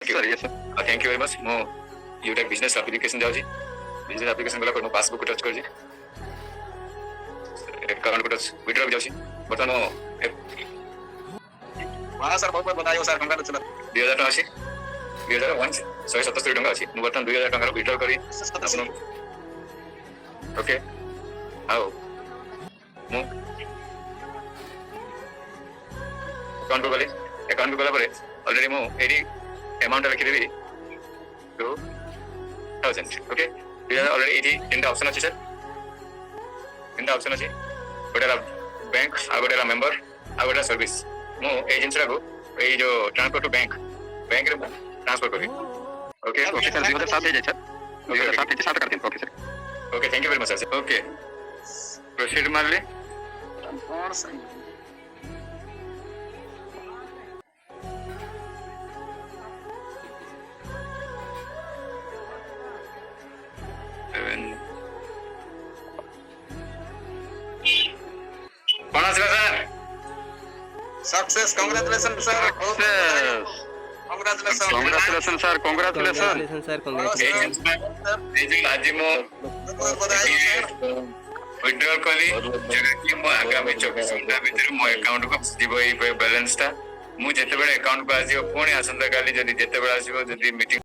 Sir, yes, sir. Thank you very much. ମୁଁ ଗୋଟେ business application ଯାଉଛି ବିଜନେସ୍ ଆପ୍ଲିକେସନ୍ ଗଲା ପରେ ମୁଁ ପାସବୁକ୍ ଟଚ୍ କରୁଛି ଆକାଉଣ୍ଟ ଟଚ୍ ୱିଡ୍ର ବି ଯାଉଛି ବର୍ତ୍ତମାନ ମୁଁ हाँ सर बहुत बहुत बताइए सर कंग्रेचुलेसन 2000 ଟଙ୍କା ଅଛି 177 ଟଙ୍କା ଅଛି ମୁଁ ବର୍ତ୍ତମାନ 2000 ଟଙ୍କାର ୱିଡ୍ର କରି ଓକେ ଆଉ ମୁଁ ଆକାଉଣ୍ଟକୁ ଗଲି ଆକାଉଣ୍ଟକୁ ଗଲା ପରେ ଅଲରେଡି ମୁଁ ଏଇଠି amount लिखिदेवी 2000 ओके ऑलरेडी एटी तीन ऑप्शन अच्छी सर तीन ऑप्शन अच्छी गोटे बैंक आ गोटे मेंबर आ गोटे सर्विस मु ए जिनसा को ए जो ट्रांसफर टू बैंक रे ट्रांसफर करी ओके ओके सर 2007 है सर 2007 है स्टार्ट करते हैं okay sir okay thank you very much sir okay proceed मार ले और सही कौन आसला sir success congratulation sir congratulation congratulation sir congratulation sir congratulation आज मो बधाई सर विड्रॉ कली जगह कि मो आगामी 24 घंटा भीतर मो अकाउंट को जीवो बैलेंस ता मु जेते बेले अकाउंट को आसीबो पुणी आसंता काली जदी जेते बेले आसीबो जदी मीटिंग